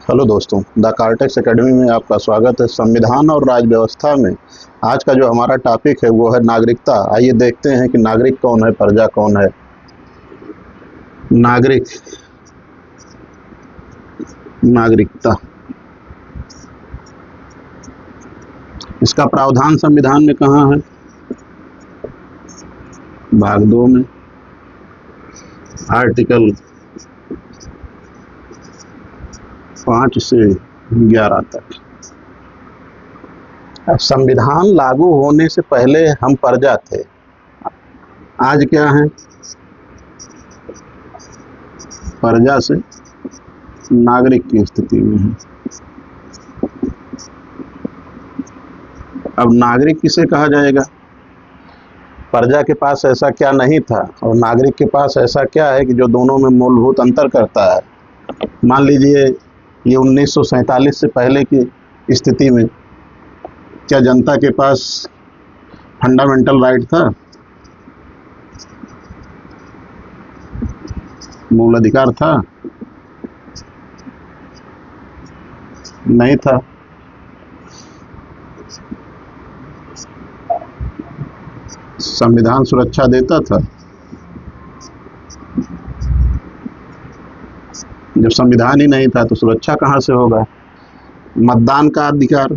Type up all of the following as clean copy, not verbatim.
Hello दोस्तों, the cortex academy में आपका स्वागत है। संविधान और राज व्यवस्था में आज का जो हमारा टॉपिक है वो है नागरिकता। आइए देखते हैं कि नागरिक कौन है, प्रजा कौन है। नागरिक, नागरिकता, इसका प्रावधान संविधान में कहाँ है? भाग 2 में, आर्टिकल 5 से 11 तक। संविधान लागू होने से पहले हम प्रजा थे, आज क्या है? प्रजा से नागरिक की स्थिति में है। अब नागरिक किसे कहा जाएगा? प्रजा के पास ऐसा क्या नहीं था और नागरिक के पास ऐसा क्या है कि जो दोनों में मूलभूत अंतर करता है? मान लीजिए ये 1947 से पहले की स्थिति में क्या जनता के पास फंडामेंटल राइट था, मूल अधिकार था? नहीं था। संविधान सुरक्षा देता था? जब संविधान ही नहीं था तो सुरक्षा कहाँ से होगा? मतदान का अधिकार,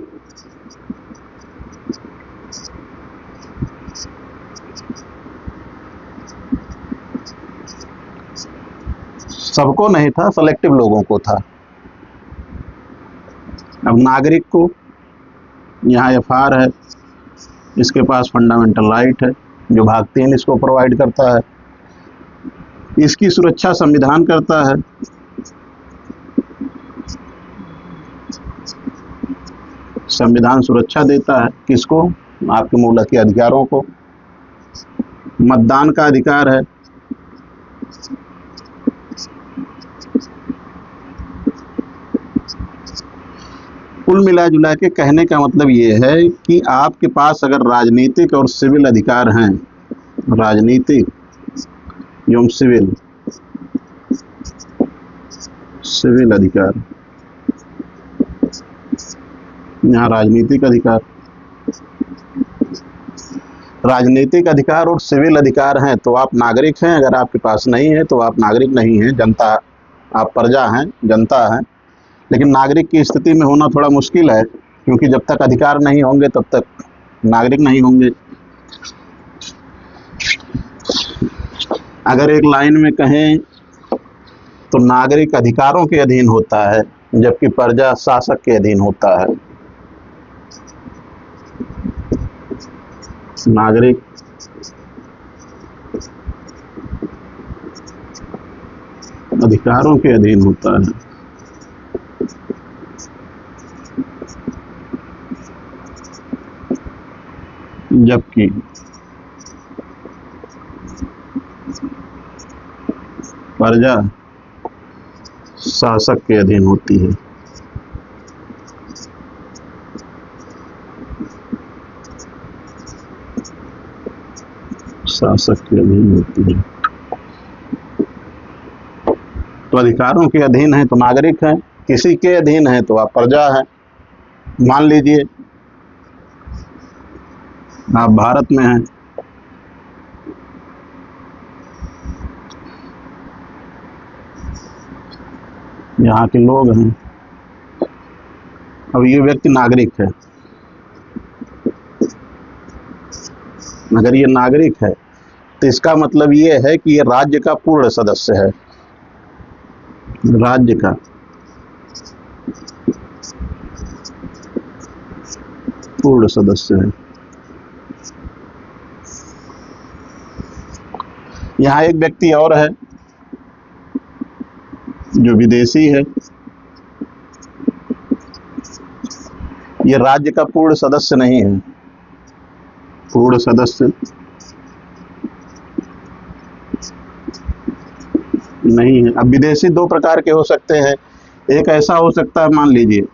सबको नहीं था, सेलेक्टिव लोगों को था। अब नागरिक को, यहाँ एफआर है, इसके पास फंडामेंटल राइट है जो भाग 3 इसको प्रोवाइड करता है। इसकी सुरक्षा संविधान करता है। संविधान सुरक्षा देता है किसको? आपके मूल के अधिकारों को। मतदान का अधिकार है। कुल मिला जुला के कहने का मतलब ये है कि आपके पास अगर राजनीतिक और सिविल अधिकार हैं, राजनीतिक एवं सिविल अधिकार, यहाँ राजनीतिक अधिकार, राजनीतिक अधिकार और सिविल अधिकार हैं तो आप नागरिक हैं। अगर आपके पास नहीं है तो आप नागरिक नहीं हैं, जनता, आप प्रजा हैं, जनता हैं। लेकिन नागरिक की स्थिति में होना थोड़ा मुश्किल है, क्योंकि जब तक अधिकार नहीं होंगे तब तक नागरिक नहीं होंगे। अगर एक लाइन में कहें तो नागरिक अधिकारों के अधीन होता है जबकि प्रजा शासक के अधीन होता है। नागरिक अधिकारों के अधीन होता है जबकि प्रजा शासक के अधीन होती है। शासक के अधीन होती है। तो अधिकारों के अधीन है तो नागरिक है, किसी के अधीन है तो आप प्रजा है। मान लीजिए आप भारत में हैं, यहाँ के लोग हैं। अब ये व्यक्ति नागरिक है। अगर ये नागरिक है तो इसका मतलब ये है कि ये राज्य का पूर्ण सदस्य है, राज्य का पूर्ण सदस्य है। यहाँ एक व्यक्ति और है जो विदेशी है, ये राज्य का पूर्ण सदस्य नहीं है, पूर्ण सदस्य नहीं है। अब विदेशी 2 प्रकार के हो सकते हैं। एक ऐसा हो सकता है, मान लीजिए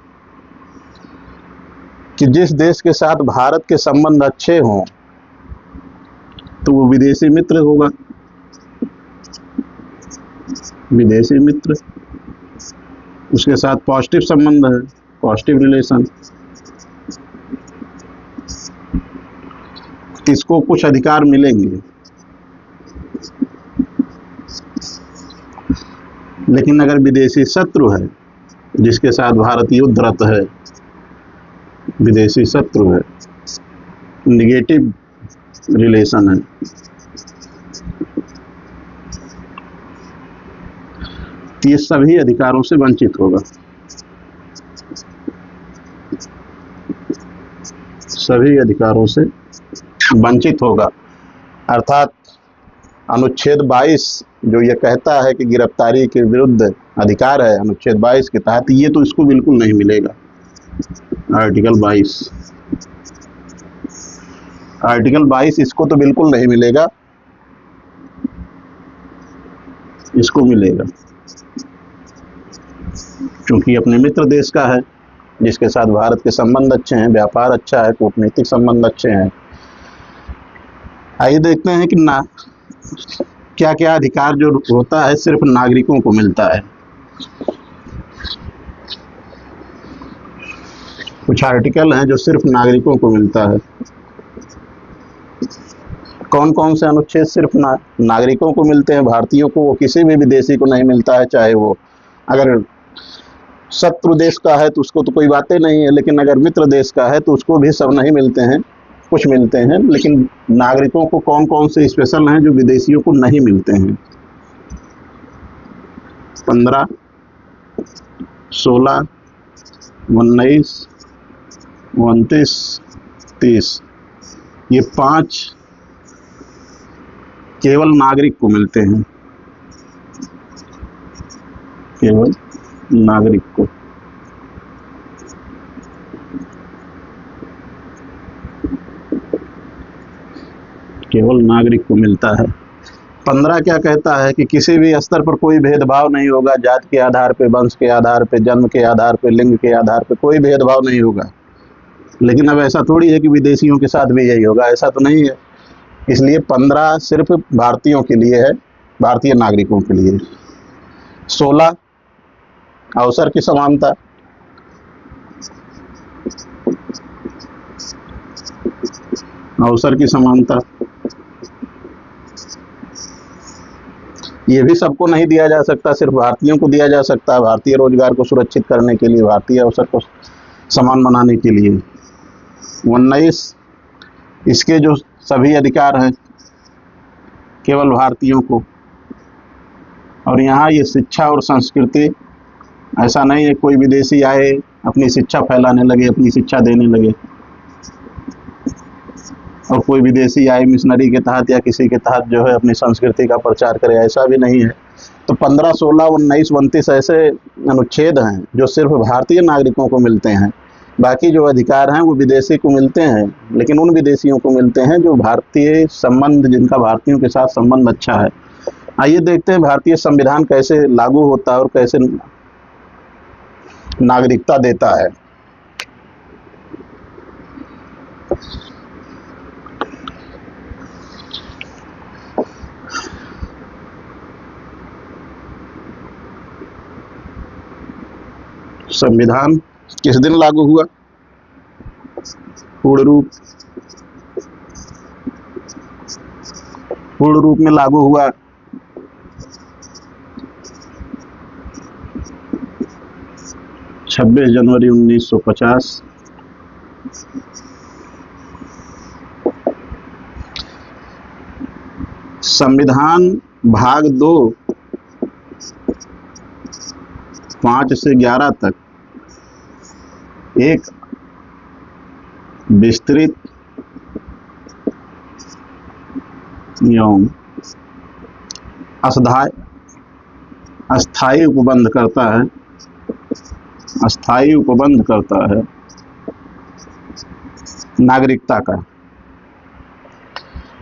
कि जिस देश के साथ भारत के संबंध अच्छे हों तो वो विदेशी मित्र होगा, विदेशी मित्र। उसके साथ पॉजिटिव संबंध है, पॉजिटिव रिलेशन। इसको कुछ अधिकार मिलेंगे, लेकिन अगर विदेशी शत्रु है जिसके साथ भारत युद्धरत है, विदेशी शत्रु है, निगेटिव रिलेशन है, तो ये सभी अधिकारों से वंचित होगा, सभी अधिकारों से वंचित होगा। अर्थात अनुच्छेद 22 जो ये कहता है कि गिरफ्तारी के विरुद्ध अधिकार है अनुच्छेद 22 के तहत, ये तो इसको बिल्कुल नहीं मिलेगा। आर्टिकल 22 इसको तो बिल्कुल नहीं मिलेगा, इसको मिलेगा क्योंकि अपने मित्र देश का है जिसके साथ भारत के संबंध अच्छे हैं, व्यापार अच्छा है, कूटनीतिक संबंध अच्छे हैं। आइए देखते हैं कि क्या क्या अधिकार जो होता है सिर्फ नागरिकों को मिलता है। कुछ आर्टिकल हैं जो सिर्फ नागरिकों को मिलता है। कौन कौन से अनुच्छेद सिर्फ नागरिकों को मिलते हैं, भारतीयों को, वो किसी भी विदेशी को नहीं मिलता है। चाहे वो अगर शत्रु देश का है तो उसको तो कोई बातें नहीं है, लेकिन अगर मित्र देश का है तो उसको भी सब नहीं मिलते हैं, कुछ मिलते हैं। लेकिन नागरिकों को कौन कौन से स्पेशल हैं जो विदेशियों को नहीं मिलते हैं? 15, 16, 19, 29, 30, ये 5 केवल नागरिक को मिलते हैं, केवल नागरिक को। केवल नागरिक को मिलता है। 15 क्या कहता है कि किसी भी स्तर पर कोई भेदभाव नहीं होगा, जाति के आधार पे, वंश के आधार पे, जन्म के आधार पे, लिंग के आधार पे कोई भेदभाव नहीं होगा। लेकिन अब ऐसा थोड़ी है कि विदेशियों के साथ भी यही होगा, ऐसा तो नहीं है। इसलिए 15 सिर्फ भारतीयों के लिए है, भारतीय नागरिकों के लिए। 16 अवसर की समानता, अवसर की समानता, ये भी सबको नहीं दिया जा सकता, सिर्फ भारतीयों को दिया जा सकता है, भारतीय रोजगार को सुरक्षित करने के लिए, भारतीय अवसर को समान बनाने के लिए। 19 इसके जो सभी अधिकार हैं केवल भारतीयों को। और यहाँ ये शिक्षा और संस्कृति, ऐसा नहीं है कोई विदेशी आए अपनी शिक्षा फैलाने लगे, अपनी शिक्षा देने लगे, और कोई विदेशी आए मिशनरी के तहत या किसी के तहत जो है अपनी संस्कृति का प्रचार करे, ऐसा भी नहीं है। तो 15, 16, 19, 29 ऐसे अनुच्छेद हैं जो सिर्फ भारतीय नागरिकों को मिलते हैं। बाकी जो अधिकार हैं वो विदेशी को मिलते हैं, लेकिन उन विदेशियों को मिलते हैं जो भारतीय संबंध, जिनका भारतीयों के साथ संबंध अच्छा है। आइए देखते हैं भारतीय संविधान कैसे लागू होता है और कैसे नागरिकता देता है। संविधान किस दिन लागू हुआ? पूर्ण रूप में लागू हुआ 26 जनवरी 1950। संविधान भाग 2 5 से 11 तक एक विस्तृत एवं अस्थायी उपबंध करता है, अस्थायी उपबंध करता है नागरिकता का।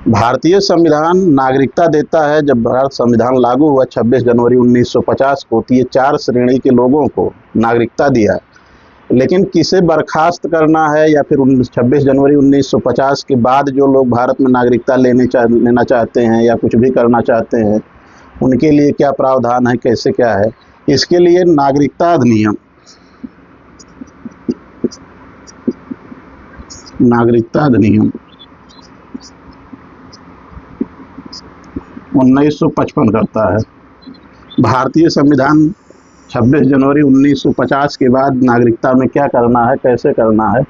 भारतीय संविधान नागरिकता देता है। जब भारत संविधान लागू हुआ 26 जनवरी 1950 को, तो ये 4 श्रेणी के लोगों को नागरिकता दिया। लेकिन किसे बर्खास्त करना है या फिर 26 जनवरी 1950 के बाद जो लोग भारत में नागरिकता लेना चाहते हैं या कुछ भी करना चाहते हैं, उनके लिए क्या प्रावधान है, कैसे क्या है, इसके लिए नागरिकता अधिनियम 1955 करता है। भारतीय संविधान 26 जनवरी 1950 के बाद नागरिकता में क्या करना है, कैसे करना है,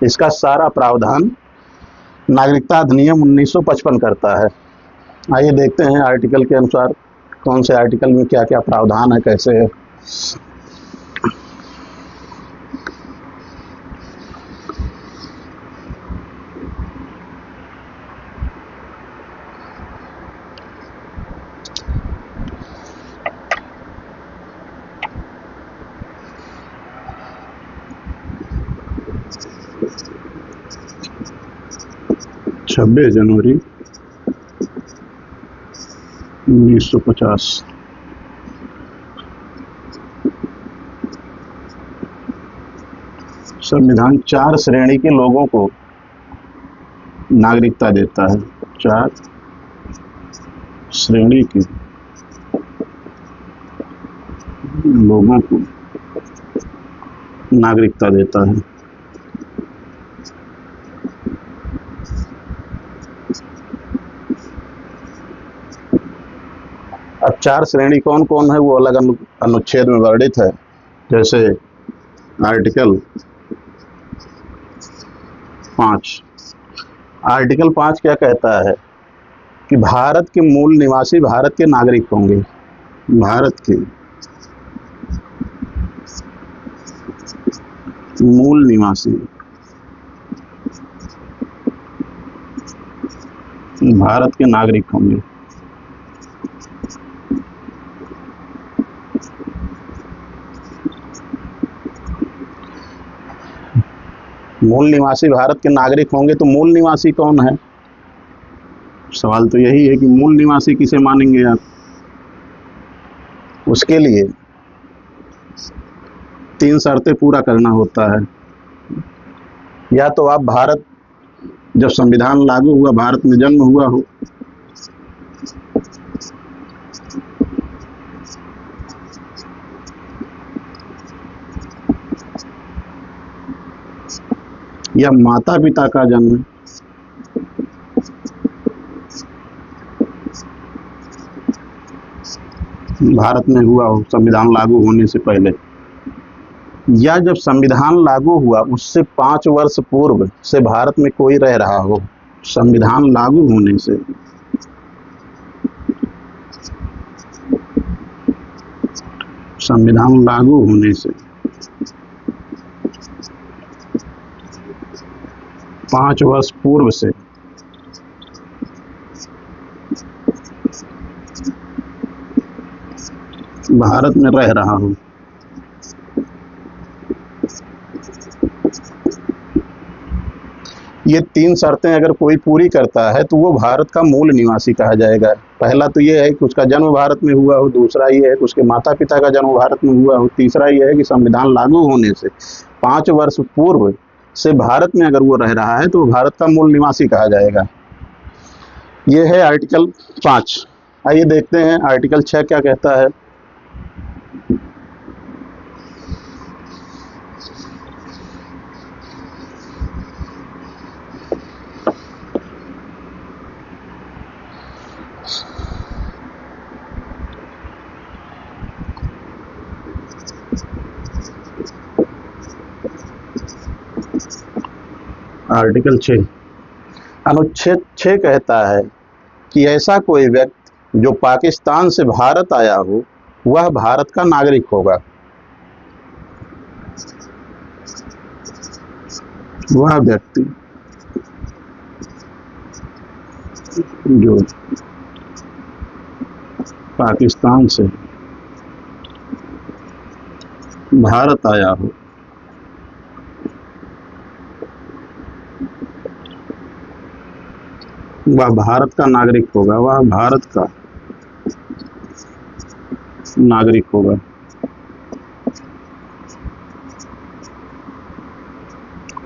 इसका सारा प्रावधान नागरिकता अधिनियम 1955 करता है। आइए देखते हैं आर्टिकल के अनुसार कौन से आर्टिकल में क्या क्या प्रावधान है, कैसे है। छब्बीस जनवरी 1950 संविधान 4 श्रेणी के लोगों को नागरिकता देता है। 4 श्रेणी के लोगों को नागरिकता देता है। अब 4 श्रेणी कौन कौन है वो अलग अनुच्छेद में वर्णित है। जैसे आर्टिकल 5 क्या कहता है कि भारत के मूल निवासी भारत के नागरिक होंगे। भारत के मूल निवासी भारत के नागरिक होंगे। मूल निवासी भारत के नागरिक होंगे, तो मूल निवासी कौन है? सवाल तो यही है कि मूल निवासी किसे मानेंगे आप। उसके लिए 3 शर्तें पूरा करना होता है। या तो आप भारत जब संविधान लागू हुआ भारत में जन्म हुआ हो, या माता पिता का जन्म भारत में हुआ हो संविधान लागू होने से पहले, या जब संविधान लागू हुआ उससे 5 वर्ष पूर्व से भारत में कोई रह रहा हो। संविधान लागू होने से संविधान लागू होने से 5 वर्ष पूर्व से भारत में रह रहा हूं। ये 3 शर्तें अगर कोई पूरी करता है तो वो भारत का मूल निवासी कहा जाएगा। पहला तो ये है कि उसका जन्म भारत में हुआ हो, दूसरा ये है कि उसके माता पिता का जन्म भारत में हुआ हो, तीसरा ये है कि संविधान लागू होने से 5 वर्ष पूर्व से भारत में अगर वो रह रहा है तो भारत का मूल निवासी कहा जाएगा। ये है आर्टिकल 5। आइए देखते हैं आर्टिकल 6 क्या कहता है। आर्टिकल 6 अनुच्छेद 6 कहता है कि ऐसा कोई व्यक्ति जो पाकिस्तान से भारत आया हो वह भारत का नागरिक होगा। वह व्यक्ति जो पाकिस्तान से भारत आया हो वह भारत का नागरिक होगा। वह भारत का नागरिक होगा।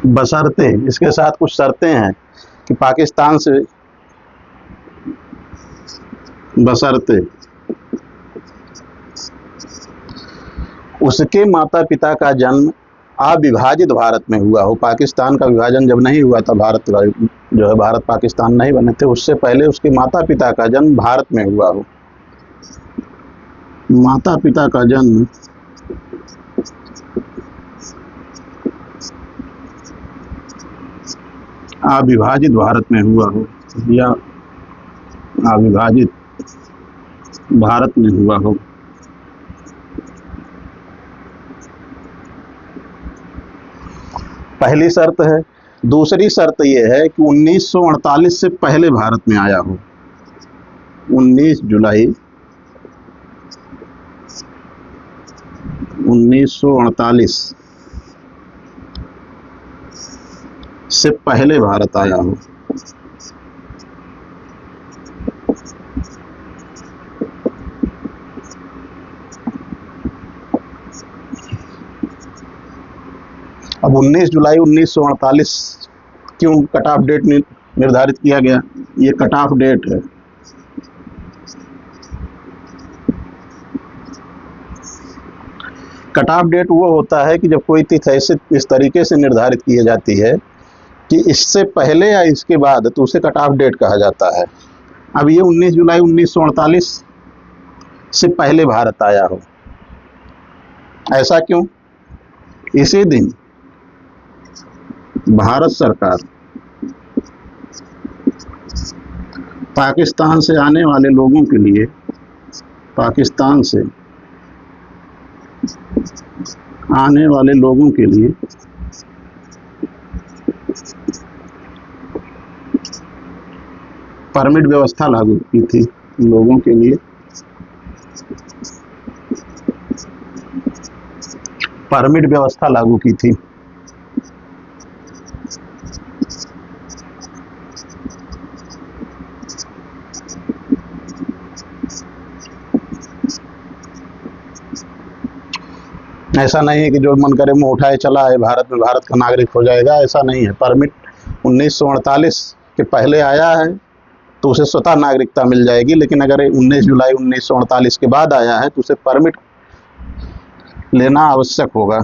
बशर्ते, इसके साथ कुछ शर्तें हैं कि पाकिस्तान से उसके माता पिता का जन्म अविभाजित भारत में हुआ हो। पाकिस्तान का विभाजन जब नहीं हुआ था, भारत जो है भारत पाकिस्तान नहीं बने थे, उससे पहले उसके माता पिता का जन्म भारत में हुआ हो। माता पिता का जन्म अविभाजित भारत में हुआ हो या अविभाजित भारत में हुआ हो। पहली शर्त है। दूसरी शर्त यह है कि 1948 से पहले भारत में आया हो। 19 जुलाई 1948 से पहले भारत आया हो। अब 19 जुलाई 1948 क्यों कट ऑफ डेट निर्धारित किया गया? ये कट ऑफ डेट है। कट ऑफ डेट वो होता है कि जब कोई तिथि ऐसे इस तरीके से निर्धारित की जाती है कि इससे पहले या इसके बाद, तो उसे कट ऑफ डेट कहा जाता है। अब ये 19 जुलाई 1948 से पहले भारत आया हो, ऐसा क्यों? इसी दिन भारत सरकार पाकिस्तान से आने वाले लोगों के लिए, पाकिस्तान से आने वाले लोगों के लिए परमिट व्यवस्था लागू की थी। लोगों के लिए परमिट व्यवस्था लागू की थी। ऐसा नहीं है कि जो मन करे मुंह उठाए चला है भारत में, भारत का नागरिक हो जाएगा, ऐसा नहीं है। परमिट 1948 के पहले आया है तो उसे स्वतः नागरिकता मिल जाएगी, लेकिन अगर 19 जुलाई 1948 के बाद आया है तो उसे परमिट लेना आवश्यक होगा।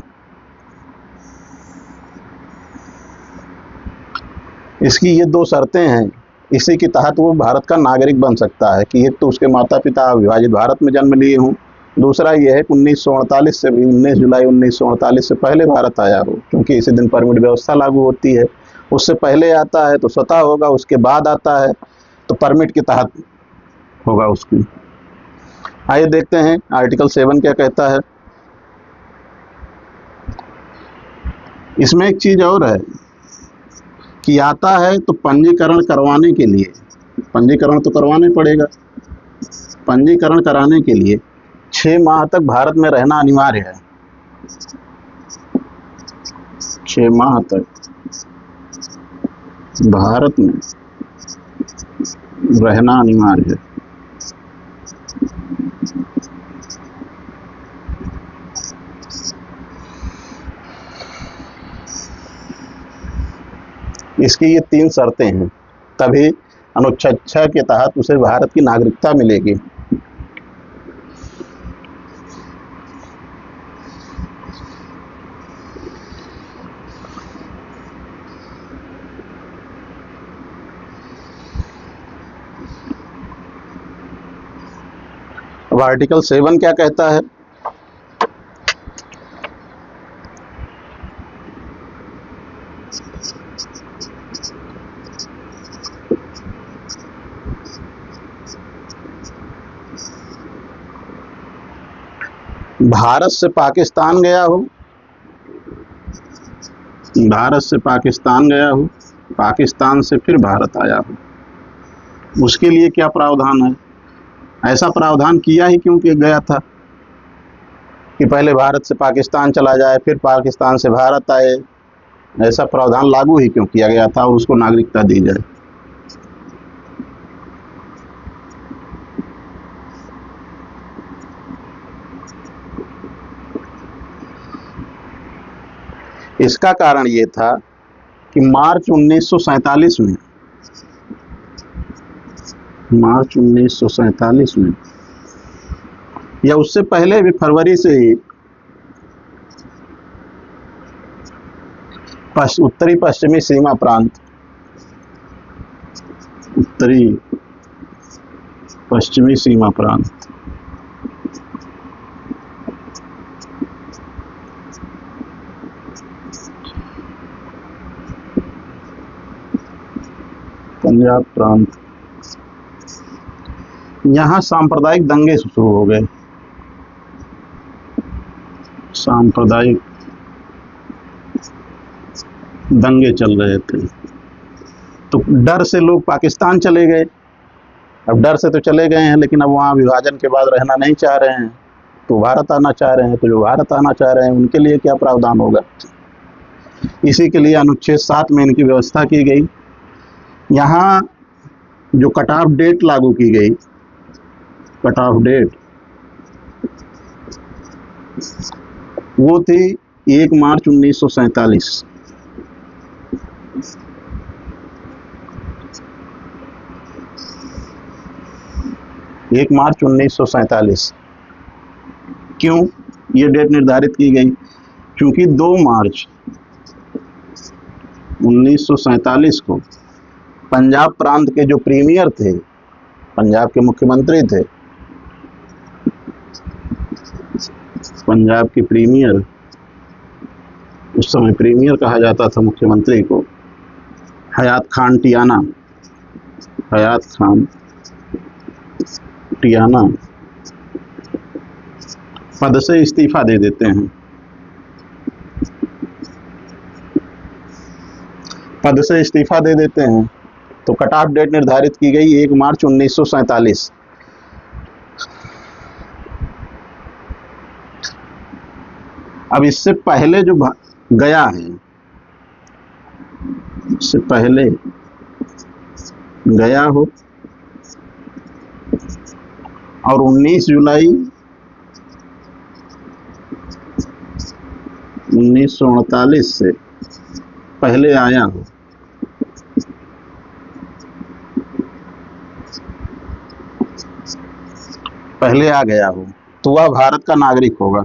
इसकी ये दो शर्तें हैं, इसी के तहत वो भारत का नागरिक बन सकता है कि एक तो उसके माता पिता विभाजित भारत में जन्म लिए हों, दूसरा ये है कि 1948 से भी 19 जुलाई 1948 से पहले भारत आया हो, क्योंकि इसी दिन परमिट व्यवस्था लागू होती है। उससे पहले आता है तो स्वतः होगा, उसके बाद आता है तो परमिट के तहत होगा उसकी। आइए देखते हैं आर्टिकल 7 क्या कहता है। इसमें एक चीज और है कि आता है तो पंजीकरण करवाने के लिए, पंजीकरण तो करवाना पड़ेगा, पंजीकरण कराने के लिए 6 माह तक भारत में रहना अनिवार्य है। 6 माह तक भारत में रहना अनिवार्य है। इसकी ये 3 शर्तें हैं, तभी अनुच्छेद 6 के तहत उसे भारत की नागरिकता मिलेगी। अब आर्टिकल 7 क्या कहता है? भारत से पाकिस्तान गया हो, भारत से पाकिस्तान गया हो, पाकिस्तान से फिर भारत आया हो, उसके लिए क्या प्रावधान है? ऐसा प्रावधान किया ही क्यों कि गया था कि पहले भारत से पाकिस्तान चला जाए फिर पाकिस्तान से भारत आए? ऐसा प्रावधान लागू ही क्यों किया गया था और उसको नागरिकता दी जाए? इसका कारण ये था कि मार्च 1947 में, मार्च 1947 में या उससे पहले भी फरवरी से ही उत्तरी पश्चिमी सीमा प्रांत, उत्तरी पश्चिमी सीमा प्रांत। पंजाब प्रांत। यहां सांप्रदायिक दंगे शुरू हो गए, सांप्रदायिक दंगे चल रहे थे। तो डर से लोग पाकिस्तान चले गए। अब डर से तो चले गए हैं, लेकिन अब वहाँ विभाजन के बाद रहना नहीं चाह रहे हैं, तो भारत आना चाह रहे हैं। तो जो भारत आना चाह रहे हैं उनके लिए क्या प्रावधान होगा? इसी के लिए अनुच्छेद 7 में इनकी व्यवस्था की गई। यहाँ जो कट ऑफ डेट लागू की गई, कट ऑफ डेट वो थी 1 मार्च 1947। 1 मार्च 1947। क्यों ये डेट निर्धारित की गई? क्योंकि 2 मार्च 1947 को पंजाब प्रांत के जो प्रीमियर थे, पंजाब के मुख्यमंत्री थे, पंजाब के प्रीमियर, उस समय प्रीमियर कहा जाता था मुख्यमंत्री को, हयात खान टियाना, हयात खान टियाना पद से इस्तीफा दे देते हैं, पद से इस्तीफा दे देते हैं। तो कट ऑफ डेट निर्धारित की गई 1 मार्च 1947। अब इससे पहले जो गया है, इससे पहले गया हो और 19 जुलाई 1939 से पहले आया हो, पहले आ गया हो, तो वह भारत का नागरिक होगा,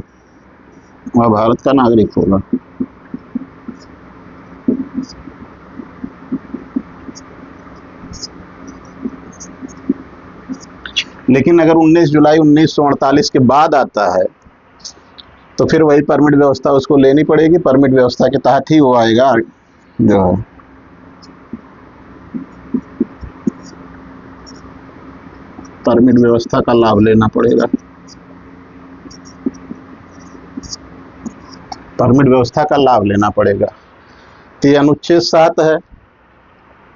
वह भारत का नागरिक होगा। लेकिन अगर 19 जुलाई 1948 के बाद आता है तो फिर वही परमिट व्यवस्था उसको लेनी पड़ेगी। परमिट व्यवस्था के तहत ही वो आएगा, जो है परमिट व्यवस्था का लाभ लेना पड़ेगा। परमिट व्यवस्था का लाभ लेना पड़ेगा। तो ये अनुच्छेद 7 है।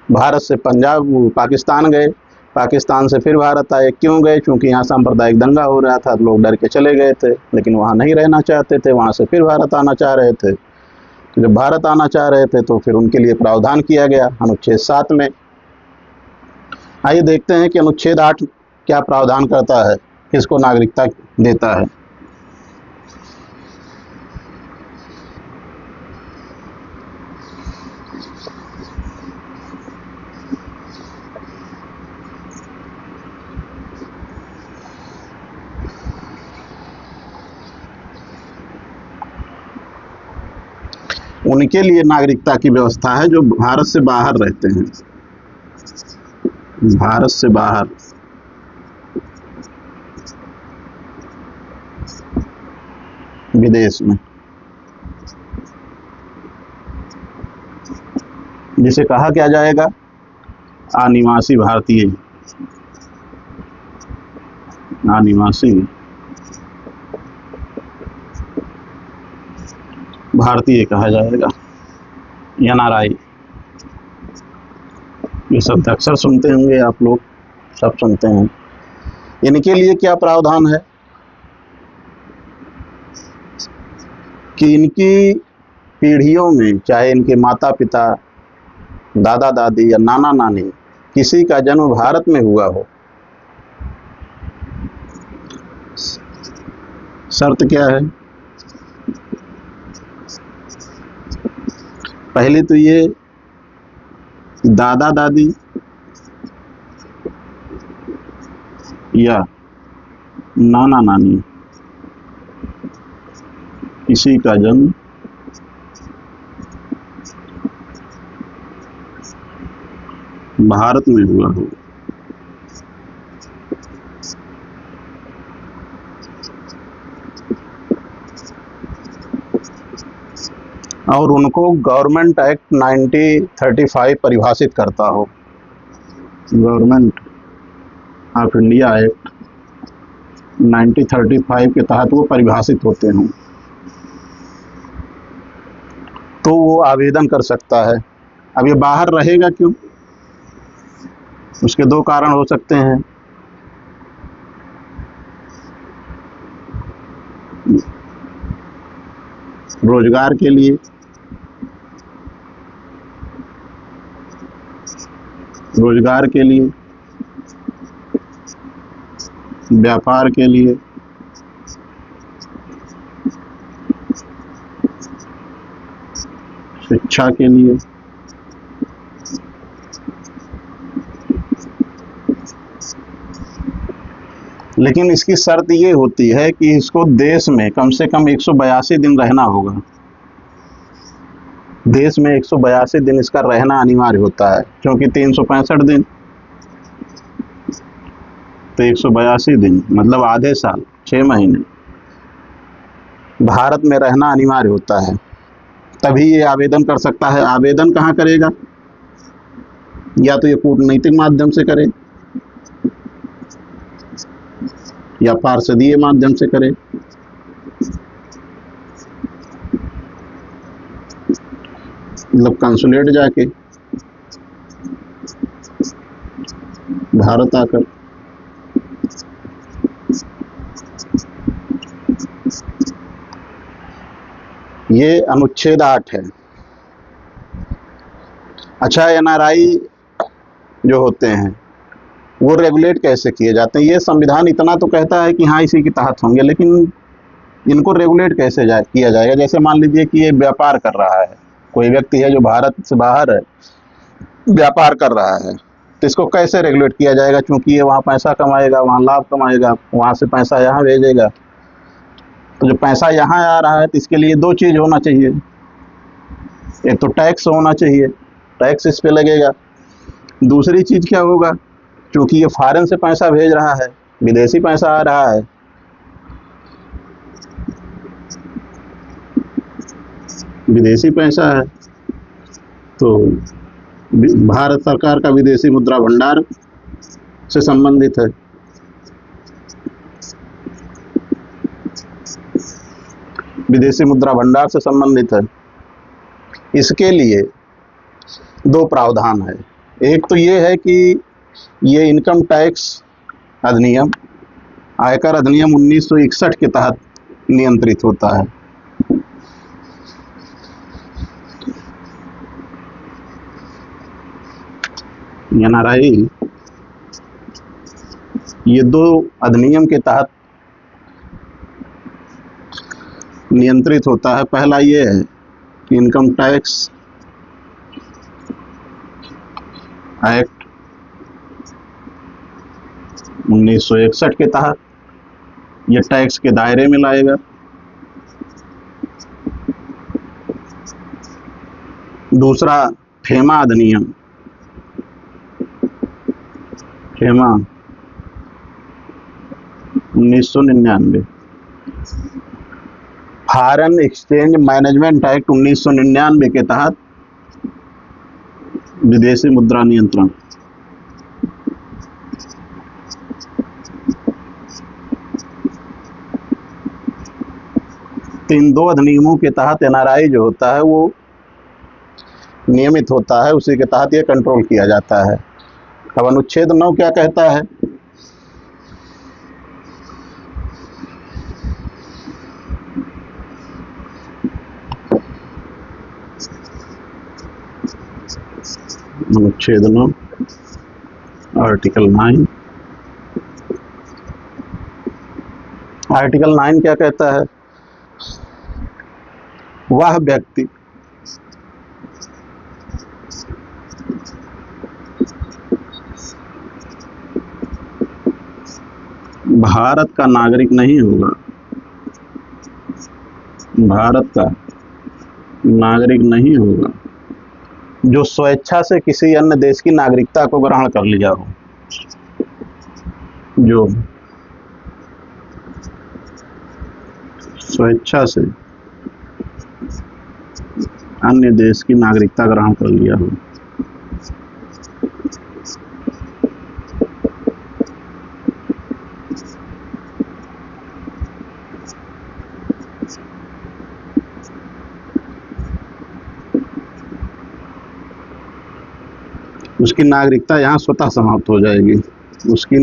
भारत से पंजाब पाकिस्तान गए, पाकिस्तान से फिर भारत आए। क्यों गए? क्योंकि यहाँ सांप्रदायिक दंगा हो रहा था, लोग डर के चले गए थे, लेकिन वहाँ नहीं रहना चाहते थे, वहाँ से फिर भारत आना चाह रहे थे। तो जब भारत आना चाह रहे थे तो फिर उनके लिए प्रावधान किया गया अनुच्छेद 7 में। आइए देखते हैं कि अनुच्छेद 8 क्या प्रावधान करता है, किसको नागरिकता देता है। उनके लिए नागरिकता की व्यवस्था है जो भारत से बाहर रहते हैं, भारत से बाहर। विदेश में, जिसे कहा क्या जाएगा? अनिवासी भारतीय, अनिवासी भारतीय कहा जाएगा, NRI। ये शब्द अक्सर सुनते होंगे आप लोग, सब सुनते हैं। इनके लिए क्या प्रावधान है कि इनकी पीढ़ियों में, चाहे इनके माता पिता, दादा दादी या नाना नानी, किसी का जन्म भारत में हुआ हो, शर्त क्या है? पहले तो ये दादा दादी या नाना नानी किसी का जन्म भारत में हुआ हो। और उनको गवर्नमेंट एक्ट 1935 परिभाषित करता हो। गवर्नमेंट ऑफ इंडिया एक्ट 1935 के तहत वो परिभाषित होते हों तो वो आवेदन कर सकता है। अब ये बाहर रहेगा क्यों? उसके दो कारण हो सकते हैं। रोजगार के लिए, रोजगार के लिए, व्यापार के लिए, शिक्षा के लिए, लेकिन इसकी शर्त ये होती है कि इसको देश में कम से कम 182 दिन रहना होगा। देश में 182 दिन इसका रहना अनिवार्य होता है, क्योंकि 365 दिन, तो 182 दिन मतलब आधे साल, 6 महीने भारत में रहना अनिवार्य होता है, तभी ये आवेदन कर सकता है। आवेदन कहाँ करेगा? या तो ये कूटनीतिक माध्यम से करे या पार्षदीय माध्यम से करे। मतलब कंसुलेट जाके भारत आकर। ये अनुच्छेद 8 है। अच्छा, एनआरआई जो होते हैं वो रेगुलेट कैसे किए जाते हैं? ये संविधान इतना तो कहता है कि हाँ इसी के तहत होंगे, लेकिन इनको रेगुलेट कैसे किया जाएगा? जैसे मान लीजिए कि ये व्यापार कर रहा है, कोई व्यक्ति है जो भारत से बाहर है, व्यापार कर रहा है, तो इसको कैसे रेगुलेट किया जाएगा? क्योंकि ये वहाँ पैसा कमाएगा, वहाँ लाभ कमाएगा, वहाँ से पैसा यहाँ भेजेगा, तो जो पैसा यहाँ आ रहा है तो इसके लिए दो चीज़ होना चाहिए। एक तो टैक्स होना चाहिए, टैक्स इस पे लगेगा। दूसरी चीज़ क्या होगा? क्योंकि ये फॉरेन से पैसा भेज रहा है, विदेशी पैसा आ रहा है, विदेशी पैसा है, तो भारत सरकार का विदेशी मुद्रा भंडार से संबंधित है। विदेशी मुद्रा भंडार से संबंधित है। इसके लिए दो प्रावधान है। एक तो ये है कि ये इनकम टैक्स अधिनियम, आयकर अधिनियम 1961 के तहत नियंत्रित होता है। एनआरआई ये दो अधिनियम के तहत नियंत्रित होता है। पहला ये है कि इनकम टैक्स एक्ट 1961 के तहत ये टैक्स के दायरे में लाएगा। दूसरा फेमा अधिनियम, FEMA 1999, foreign exchange management act 1999 के तहत विदेशी मुद्रा नियंत्रण। तो इन दो अधिनियमों के तहत एनआरआई जो होता है वो नियमित होता है, उसी के तहत ये कंट्रोल किया जाता है। अब अनुच्छेद 9 क्या कहता है? अनुच्छेद 9 आर्टिकल 9, आर्टिकल 9 क्या कहता है? वह व्यक्ति भारत का नागरिक नहीं होगा, भारत का नागरिक नहीं होगा जो स्वेच्छा से किसी अन्य देश की नागरिकता को ग्रहण कर लिया हो, जो स्वेच्छा से अन्य देश की नागरिकता ग्रहण कर लिया हो। उसकी नागरिकता यहाँ स्वतः समाप्त हो जाएगी। उसकी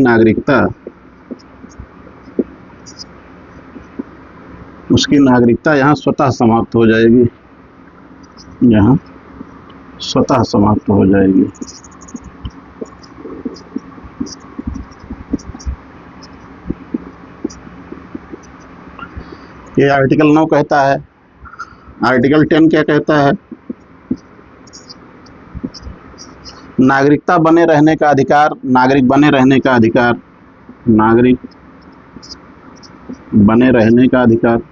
नागरिकता यहाँ स्वतः समाप्त हो जाएगी। यहाँ स्वतः समाप्त हो जाएगी। ये आर्टिकल 9 कहता है। आर्टिकल 10 क्या कहता है? नागरिकता बने रहने का अधिकार, नागरिक बने रहने का अधिकार, नागरिक बने रहने का अधिकार।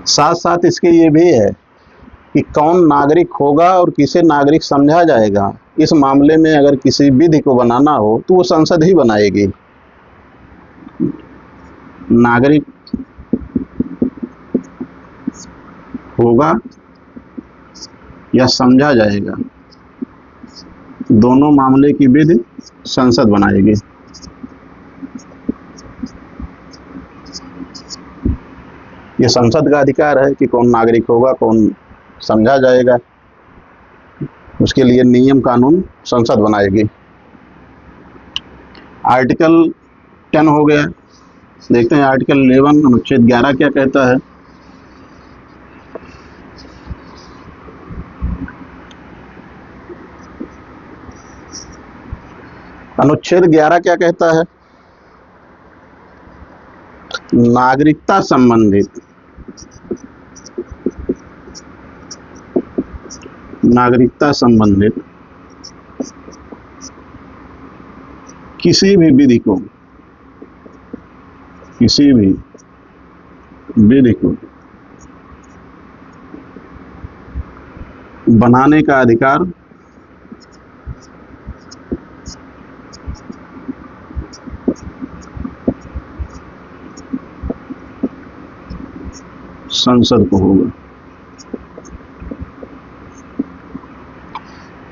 साथ साथ इसके ये भी है कि कौन नागरिक होगा और किसे नागरिक समझा जाएगा। इस मामले में अगर किसी विधि को बनाना हो तो वो संसद ही बनाएगी। नागरिक होगा या समझा जाएगा, दोनों मामले की विधि संसद बनाएगी। ये संसद का अधिकार है कि कौन नागरिक होगा, कौन समझा जाएगा। उसके लिए नियम कानून संसद बनाएगी। आर्टिकल 10 हो गया। देखते हैं आर्टिकल 11 अनुच्छेद 11 क्या कहता है। अनुच्छेद 11 क्या कहता है? नागरिकता संबंधित किसी भी विधि को बनाने का अधिकार संसद को होगा।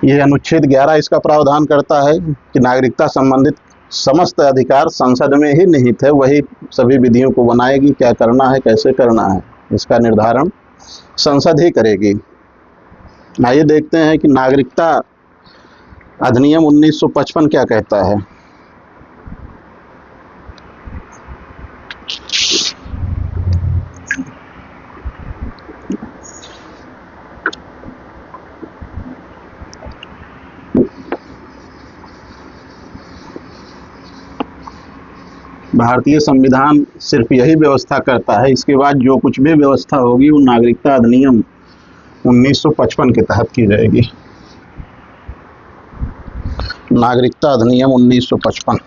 यह अनुच्छेद 11 इसका प्रावधान करता है कि नागरिकता संबंधित समस्त अधिकार संसद में ही निहित है। वही सभी विधियों को बनाएगी। क्या करना है, कैसे करना है, इसका निर्धारण संसद ही करेगी। आइए देखते हैं कि नागरिकता अधिनियम 1955 क्या कहता है। भारतीय संविधान सिर्फ यही व्यवस्था करता है। इसके बाद जो कुछ भी व्यवस्था होगी वो नागरिकता अधिनियम 1955 के तहत की जाएगी। नागरिकता अधिनियम 1955।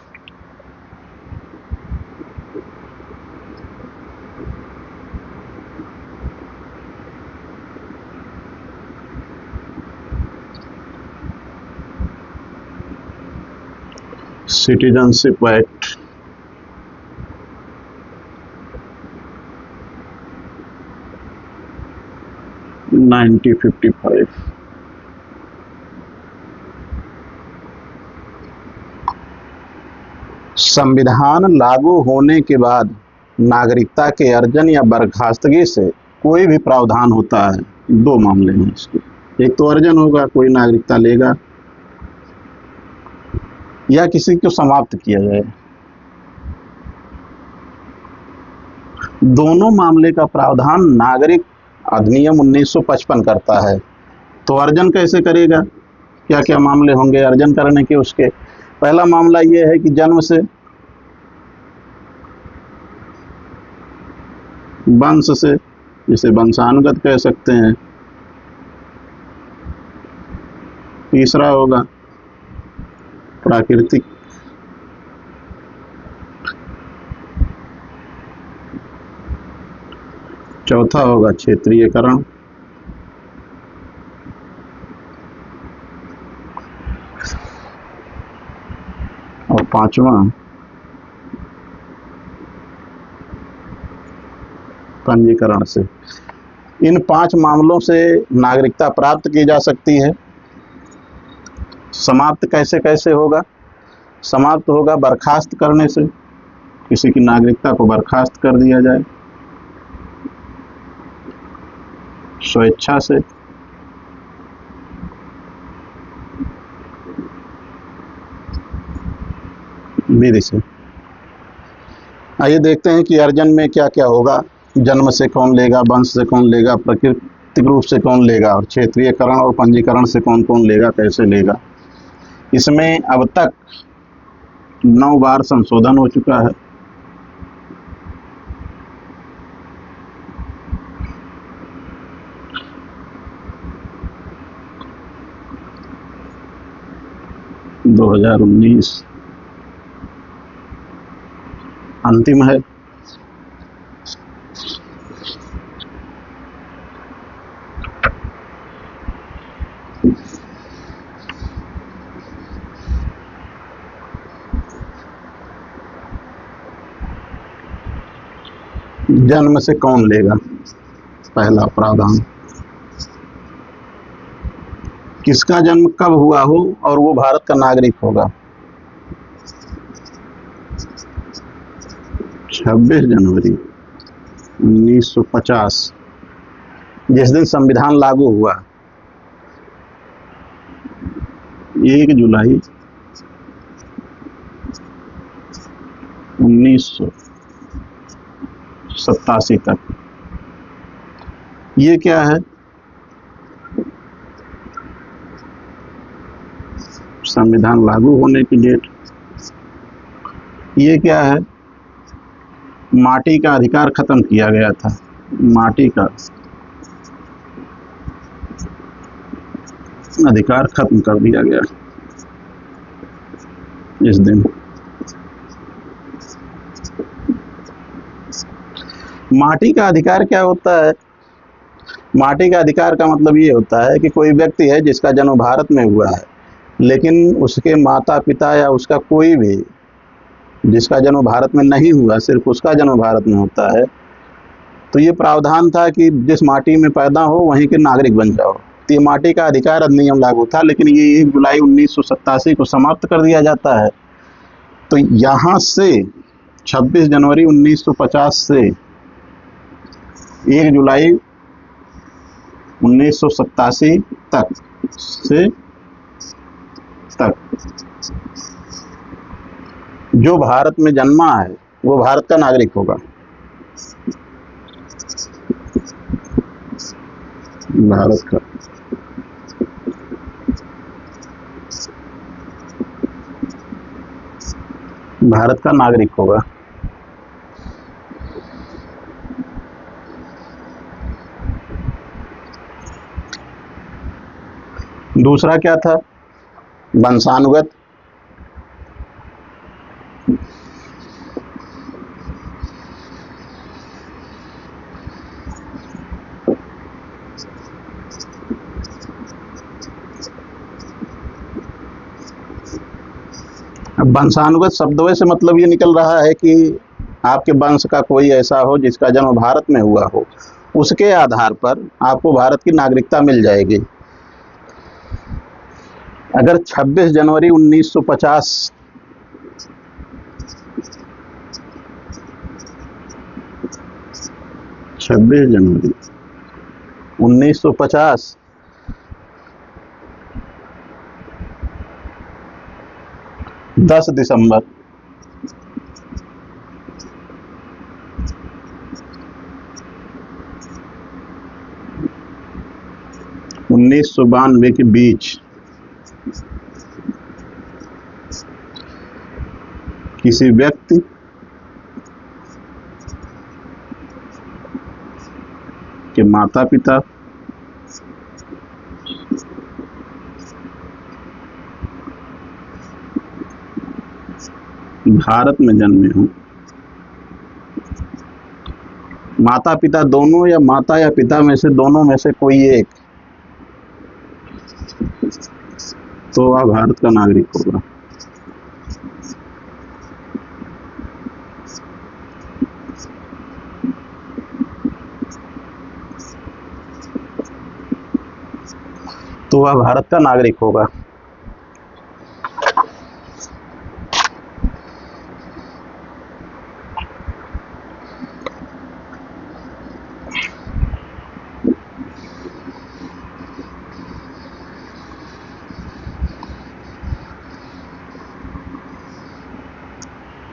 Citizenship act 1955। संविधान लागू होने के बाद नागरिकता के अर्जन या बर्खास्तगी से कोई भी प्रावधान होता है। दो मामले हैं इसके। एक तो अर्जन होगा, कोई नागरिकता लेगा, या किसी को समाप्त किया जाए। दोनों मामले का प्रावधान नागरिक अधिनियम 1955 करता है। तो अर्जन कैसे करेगा, क्या क्या मामले होंगे अर्जन करने के उसके? पहला मामला ये है कि जन्म से, वंश से, जिसे वंशानुगत कह सकते हैं। तीसरा होगा प्राकृतिक। चौथा होगा क्षेत्रीयकरण, और पांचवा पंजीकरण से। इन 5 मामलों से नागरिकता प्राप्त की जा सकती है। समाप्त कैसे कैसे होगा? समाप्त होगा बर्खास्त करने से, किसी की नागरिकता को बर्खास्त कर दिया जाए, स्वेच्छा से, विधि से। आइए देखते हैं कि अर्जन में क्या क्या होगा। जन्म से कौन लेगा, वंश से कौन लेगा, प्राकृतिक रूप से कौन लेगा, और क्षेत्रीयकरण और पंजीकरण से कौन कौन लेगा, कैसे लेगा। इसमें अब तक 9 बार संशोधन हो चुका है। - 2019 अंतिम है। जन्म से कौन लेगा? पहला प्रावधान, किसका जन्म कब हुआ हो और वो भारत का नागरिक होगा। 26 जनवरी 1950, जिस दिन संविधान लागू हुआ। 1 जुलाई 1987 तक। ये क्या है? संविधान लागू होने की डेट। ये क्या है? माटी का अधिकार खत्म किया गया था। माटी का अधिकार खत्म कर दिया गया इस दिन। माटी का अधिकार क्या होता है? माटी का अधिकार का मतलब ये होता है कि कोई व्यक्ति है जिसका जन्म भारत में हुआ है, लेकिन उसके माता पिता या उसका कोई भी जिसका जन्म भारत में नहीं हुआ, सिर्फ उसका जन्म भारत में होता है, तो ये प्रावधान था कि जिस माटी में पैदा हो वहीं के नागरिक बन जाओ। तो ये माटी का अधिकार अधिनियम लागू था, लेकिन ये 1 जुलाई 1987 को समाप्त कर दिया जाता है। तो यहाँ से 26 जनवरी 1950 से 1 जुलाई 1987 तक जो भारत में जन्मा है वो भारत का नागरिक होगा। भारत का नागरिक होगा। दूसरा क्या था? वंशानुगत। अब वंशानुगत शब्दों से मतलब ये निकल रहा है कि आपके वंश का कोई ऐसा हो जिसका जन्म भारत में हुआ हो, उसके आधार पर आपको भारत की नागरिकता मिल जाएगी। अगर 26 जनवरी 1950 26 जनवरी 1950 10 दिसंबर 1992 के बीच किसी व्यक्ति के माता पिता भारत में जन्मे हों माता पिता दोनों या माता या पिता में से दोनों में से कोई एक, तो वह भारत का नागरिक होगा। तो वह भारत का नागरिक होगा।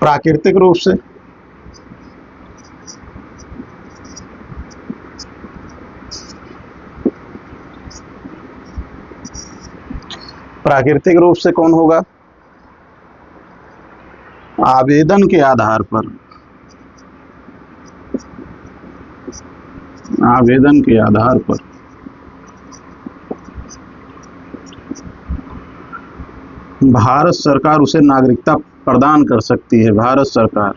प्राकृतिक रूप से प्राकृतिक रूप से कौन होगा? आवेदन के आधार पर, आवेदन के आधार पर भारत सरकार उसे नागरिकता प्रदान कर सकती है। भारत सरकार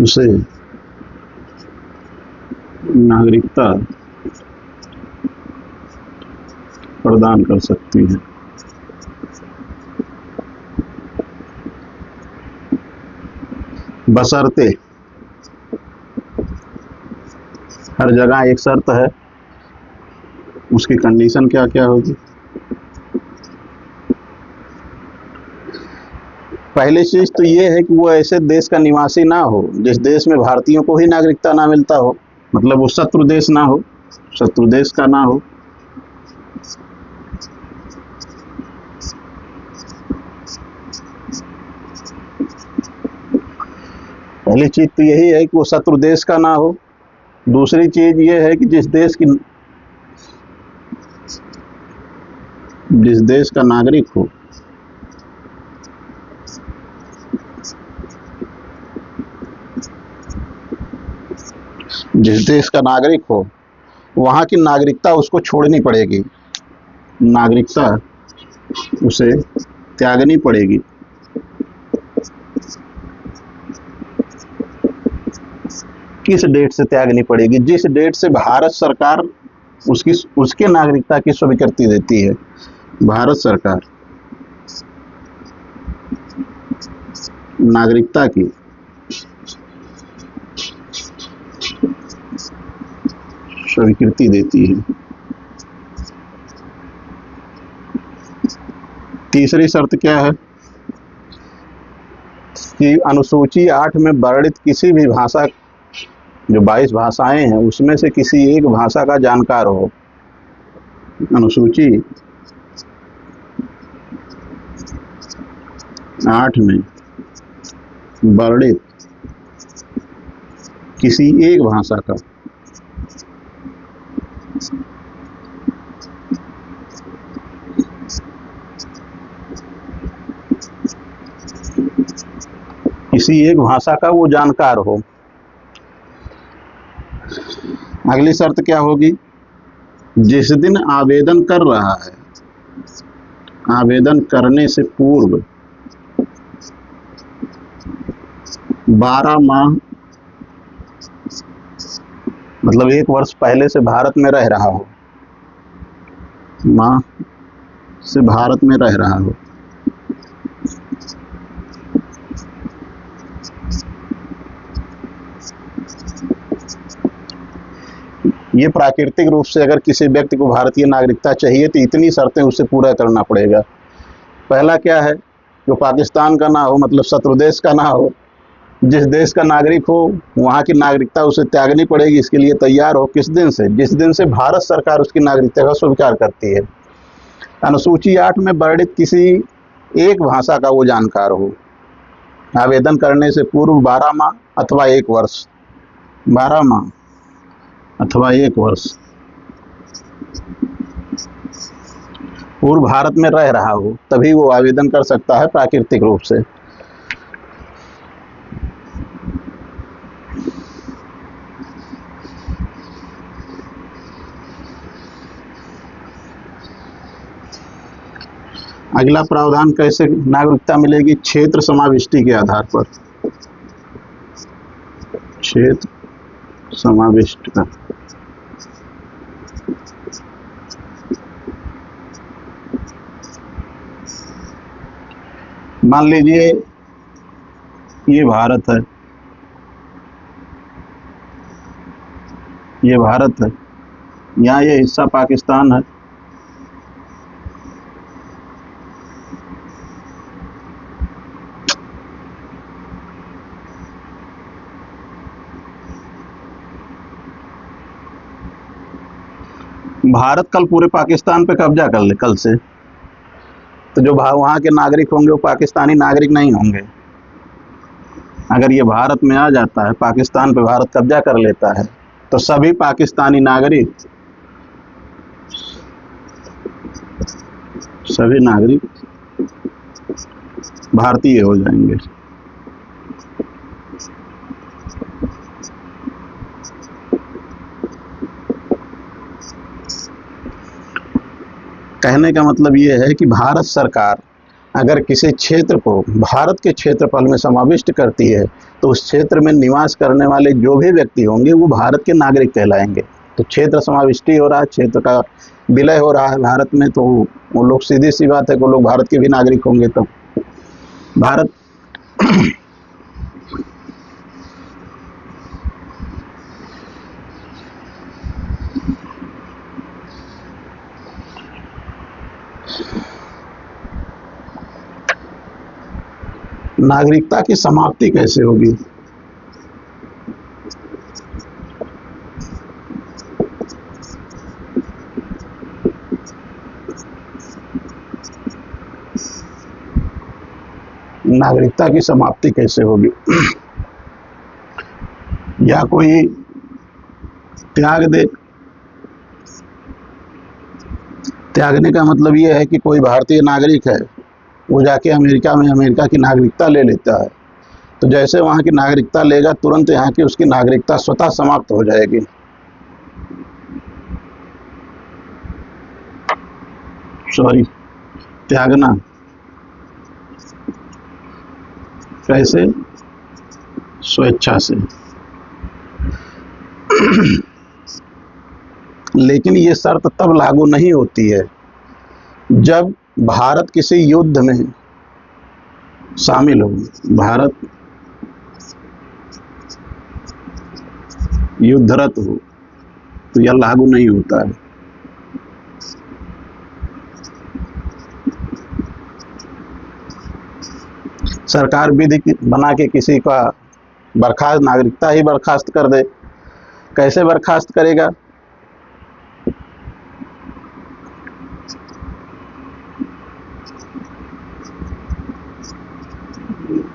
उसे नागरिकता प्रदान कर सकती है। बशर्ते, हर जगह एक शर्त है, उसकी कंडीशन क्या क्या होगी? पहली चीज तो ये है कि वो ऐसे देश का निवासी ना हो जिस देश में भारतीयों को ही नागरिकता ना मिलता हो, मतलब वो शत्रु देश ना हो, शत्रु देश का ना हो। पहली चीज तो यही है कि वो शत्रु देश का ना हो। दूसरी चीज ये है कि जिस देश का नागरिक हो, जिस देश का नागरिक हो वहां की नागरिकता उसको छोड़नी पड़ेगी, नागरिकता उसे त्यागनी पड़ेगी। किस डेट से त्यागनी पड़ेगी? जिस डेट से भारत सरकार उसके नागरिकता की स्वीकृति देती है। भारत सरकार नागरिकता की स्वीकृति देती है। तीसरी शर्त क्या है कि अनुसूची 8 में वर्णित किसी भी भाषा, जो 22 भाषाएं हैं उसमें से किसी एक भाषा का जानकार हो। अनुसूची 8 में वर्णित किसी एक भाषा का वो जानकार हो। अगली शर्त क्या होगी? जिस दिन आवेदन कर रहा है, आवेदन करने से पूर्व 12 माह, मतलब 1 वर्ष पहले से भारत में रह रहा हो, माह से भारत में रह रहा हो। ये प्राकृतिक रूप से अगर किसी व्यक्ति को भारतीय नागरिकता चाहिए तो इतनी शर्तें उसे पूरा करना पड़ेगा। पहला क्या है? जो पाकिस्तान का ना हो, मतलब शत्रु देश का ना हो। जिस देश का नागरिक हो वहाँ की नागरिकता उसे त्यागनी पड़ेगी, इसके लिए तैयार हो। किस दिन से? जिस दिन से भारत सरकार उसकी नागरिकता का स्वीकार करती है। अनुसूची 8 में वर्णित किसी एक भाषा का वो जानकार हो। आवेदन करने से पूर्व 12 माह अथवा 1 वर्ष, 12 माह अथवा 1 वर्ष पूर्व भारत में रह रहा हो, तभी वो आवेदन कर सकता है प्राकृतिक रूप से। अगला प्रावधान कैसे नागरिकता मिलेगी? क्षेत्र समाविष्टि के आधार पर। क्षेत्र समाविष्ट का। मान लीजिए ये भारत है, ये भारत है, यहाँ ये हिस्सा पाकिस्तान है। भारत कल पूरे पाकिस्तान पे कब्जा कर ले कल से, तो जो वहाँ के नागरिक होंगे वो पाकिस्तानी नागरिक नहीं होंगे। अगर ये भारत में आ जाता है, पाकिस्तान पे भारत कब्जा कर लेता है, तो सभी पाकिस्तानी नागरिक भारतीय हो जाएंगे। कहने का मतलब ये है कि भारत सरकार अगर किसी क्षेत्र को भारत के क्षेत्रफल में समाविष्ट करती है, तो उस क्षेत्र में निवास करने वाले जो भी व्यक्ति होंगे वो भारत के नागरिक कहलाएंगे। तो क्षेत्र समाविष्टि हो रहा है, क्षेत्र का विलय हो रहा है भारत में, तो वो लोग, सीधी सी बात है कि वो लोग भारत के भी नागरिक होंगे। तो भारत नागरिकता की समाप्ति कैसे होगी? नागरिकता की समाप्ति कैसे होगी? या कोई त्याग दे। त्यागने का मतलब ये है कि कोई भारतीय नागरिक है, वो जाके अमेरिका में अमेरिका की नागरिकता ले लेता है, तो जैसे वहाँ की नागरिकता लेगा, तुरंत यहाँ की उसकी नागरिकता स्वतः समाप्त हो जाएगी। सॉरी, त्यागना कैसे? स्वेच्छा से। लेकिन ये शर्त तब लागू नहीं होती है जब भारत किसी युद्ध में शामिल हो। भारत युद्धरत हो तो यह लागू नहीं होता है। सरकार विधि बना के किसी का बर्खास्त, नागरिकता ही बर्खास्त कर दे। कैसे बर्खास्त करेगा?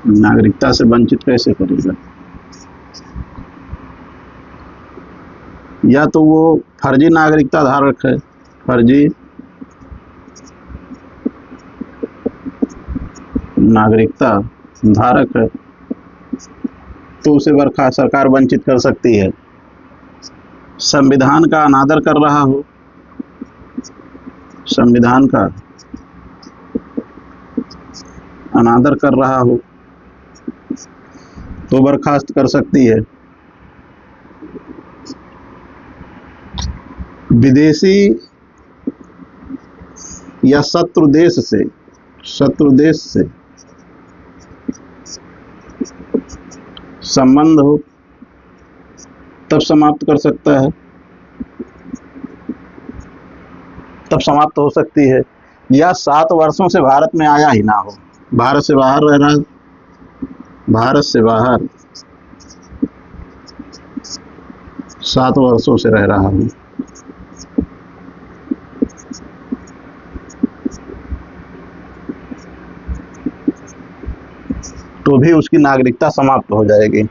नागरिकता से वंचित कैसे करेगा? या तो वो फर्जी नागरिकता धारक है, फर्जी नागरिकता धारक है, तो उसे बर्खास्त सरकार वंचित कर सकती है। संविधान का अनादर कर रहा हो, संविधान का अनादर कर रहा हो तो बर्खास्त कर सकती है। विदेशी या शत्रु देश से संबंध हो तब समाप्त कर सकता है, तब समाप्त हो सकती है। या 7 वर्षों से भारत में आया ही ना हो, भारत से बाहर रह रहा है, भारत से बाहर 7 वर्षों से रह रहा हूँ, तो भी उसकी नागरिकता समाप्त हो जाएगी।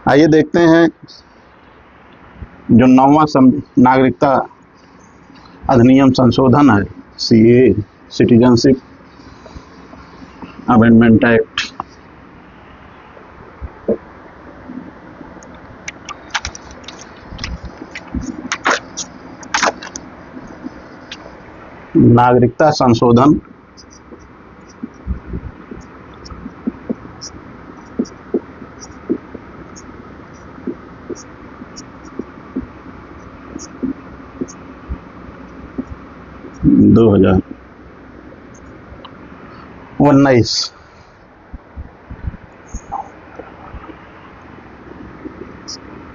आइए देखते हैं जो 9वां नागरिकता अधिनियम संशोधन है, सीए, सिटीजनशिप अमेंडमेंट एक्ट। नागरिकता संशोधन 2019।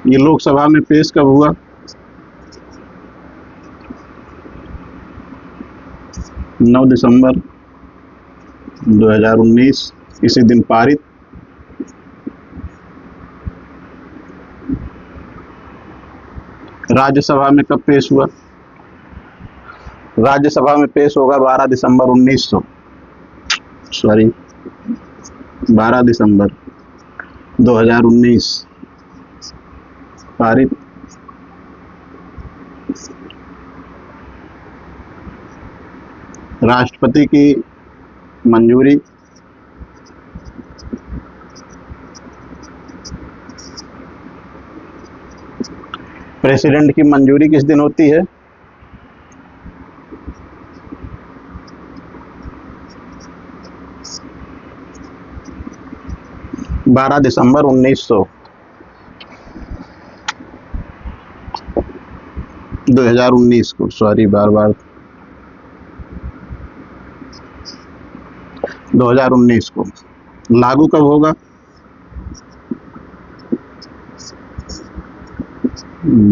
ये लोकसभा में पेश कब हुआ? 9 दिसंबर 2019, इसी दिन पारित। राज्यसभा में कब पेश हुआ? राज्यसभा में पेश होगा 12 दिसंबर 2019, पारित। राष्ट्रपति की मंजूरी? प्रेसिडेंट की मंजूरी किस दिन होती है? बारह दिसंबर 2019 को, 2019 को। लागू कब होगा?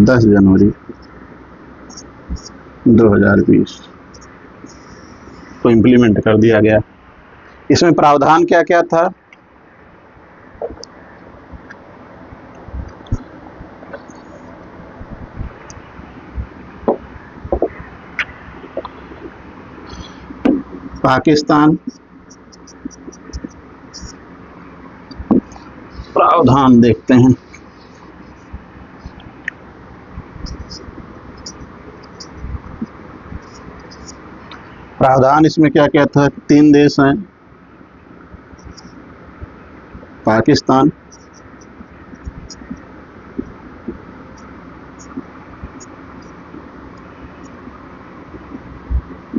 10 जनवरी 2020 को इम्प्लीमेंट कर दिया गया। इसमें प्रावधान क्या क्या था? पाकिस्तान, प्रावधान देखते हैं। प्रावधान इसमें क्या क्या था? 3 देश हैं, पाकिस्तान,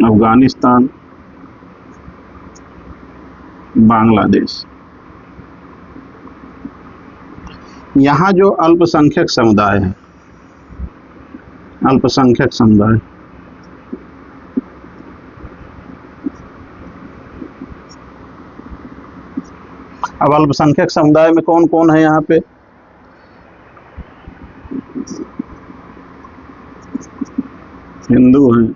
अफगानिस्तान, बांग्लादेश। यहाँ जो अल्पसंख्यक समुदाय है, अल्पसंख्यक समुदाय, अब अल्पसंख्यक समुदाय में कौन कौन है यहाँ पे? हिंदू हैं,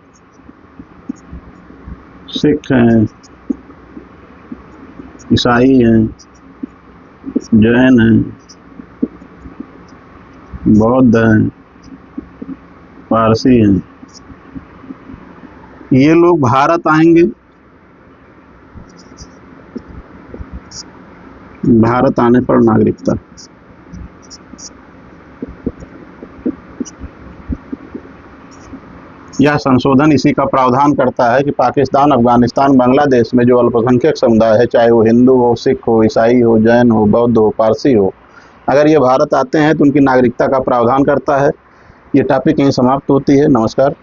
सिख हैं, ईसाई हैं, जैन हैं, बौद्ध हैं, पारसी हैं। ये लोग भारत आएंगे। भारत आने पर नागरिकता, यह संशोधन इसी का प्रावधान करता है कि पाकिस्तान, अफगानिस्तान, बांग्लादेश में जो अल्पसंख्यक समुदाय है, चाहे वो हिंदू हो, सिख हो, ईसाई हो, जैन हो, बौद्ध हो, पारसी हो, अगर ये भारत आते हैं तो उनकी नागरिकता का प्रावधान करता है। ये टॉपिक यहीं समाप्त होती है। नमस्कार।